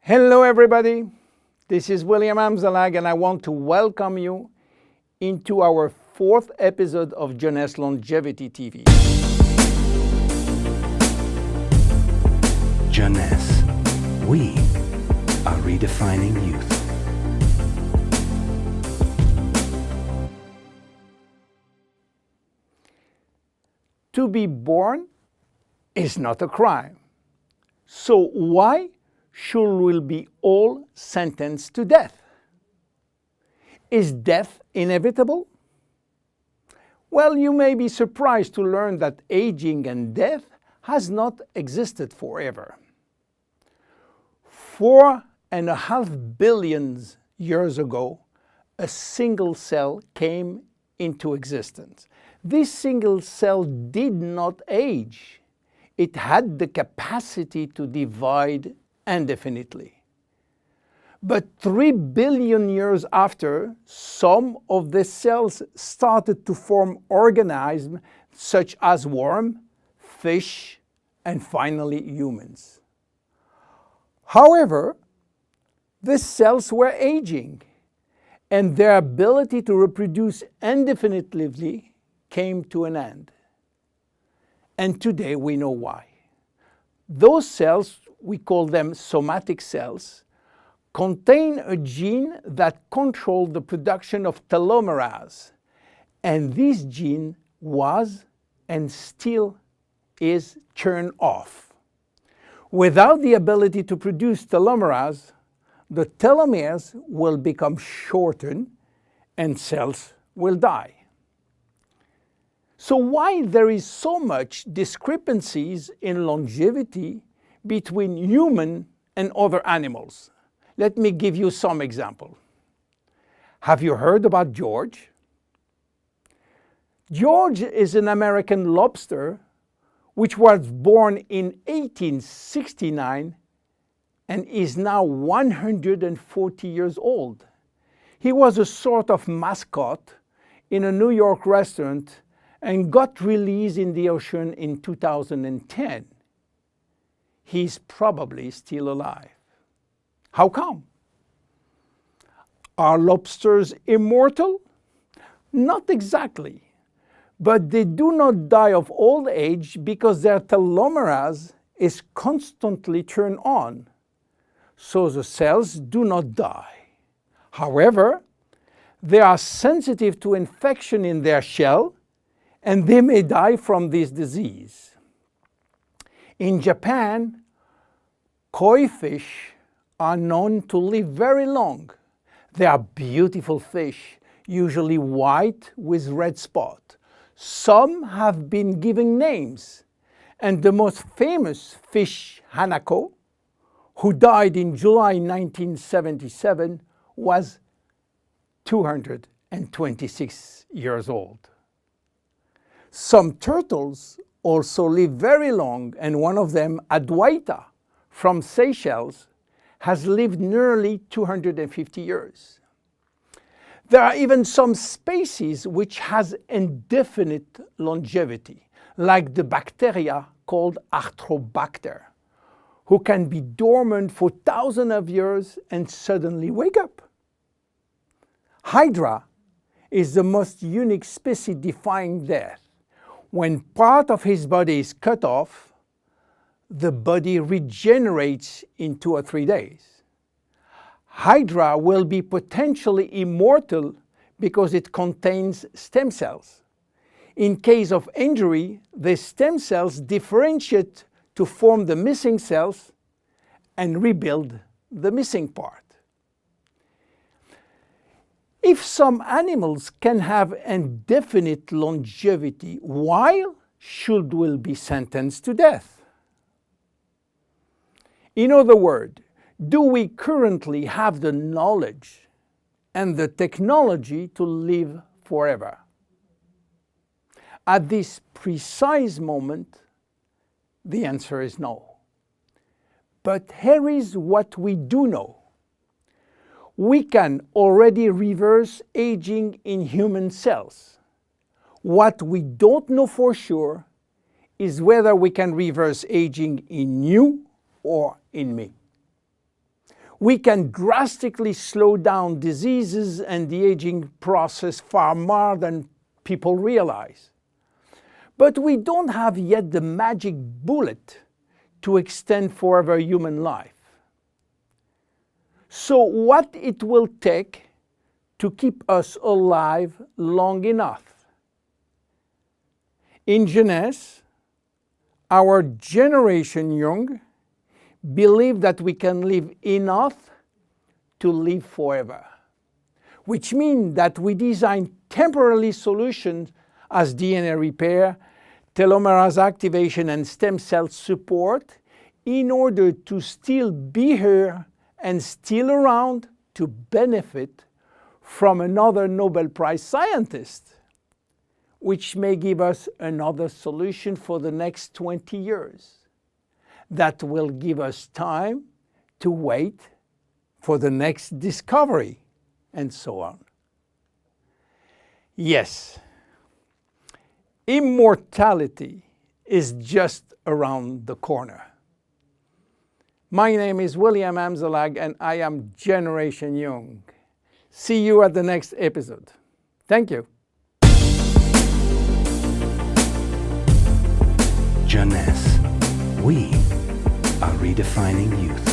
Hello everybody, this is William Amzalag and I want to welcome you into our fourth episode of Jeunesse Longevity TV. Jeunesse, we are redefining youth. To be born is not a crime. So why should we be all sentenced to death? Is death inevitable? Well, you may be surprised to learn that aging and death has not existed forever. 4.5 billion years ago, a single cell came into existence. This single cell did not age. It had the capacity to divide indefinitely. But 3 billion years after, some of the cells started to form organisms such as worms, fish, and finally humans. However, the cells were aging, and their ability to reproduce indefinitely came to an end. And today we know why. Those cells, we call them somatic cells, contain a gene that controls the production of telomerase. And this gene was and still is turned off. Without the ability to produce telomerase, the telomeres will become shortened and cells will die. So why there is so much discrepancies in longevity between human and other animals? Let me give you some examples. Have you heard about George? George is an American lobster which was born in 1869 and is now 140 years old. He was a sort of mascot in a New York restaurant and got released in the ocean in 2010. He's probably still alive. How come? Are lobsters immortal? Not exactly, but they do not die of old age because their telomerase is constantly turned on, so the cells do not die. However, they are sensitive to infection in their shell, and they may die from this disease. In Japan, koi fish are known to live very long. They are beautiful fish, usually white with red spot. Some have been given names, and the most famous fish, Hanako, who died in July 1977, was 226 years old. Some turtles also live very long, and one of them, Adwaita, from Seychelles, has lived nearly 250 years. There are even some species which has indefinite longevity, like the bacteria called Arthrobacter, who can be dormant for thousands of years and suddenly wake up. Hydra is the most unique species defying death. When part of his body is cut off, the body regenerates in 2 or 3 days. Hydra will be potentially immortal because it contains stem cells. In case of injury, the stem cells differentiate to form the missing cells and rebuild the missing part. If some animals can have indefinite longevity, why should we be sentenced to death? In other words, do we currently have the knowledge and the technology to live forever? At this precise moment, the answer is no. But here is what we do know. We can already reverse aging in human cells. What we don't know for sure is whether we can reverse aging in you or in me. we can drastically slow down diseases and the aging process far more than people realize. But we don't have yet the magic bullet to extend forever human life. So what it will take to keep us alive long enough? In Jeunesse, our generation young believe that we can live enough to live forever, which means that we design temporary solutions as DNA repair, telomerase activation, and stem cell support in order to still be here and still around to benefit from another Nobel Prize scientist, which may give us another solution for the next 20 years. That will give us time to wait for the next discovery, and so on. Yes, immortality is just around the corner. My name is William Amzalag, and I am Generation Young. See you at the next episode. Thank you. Jeunesse. We are redefining youth.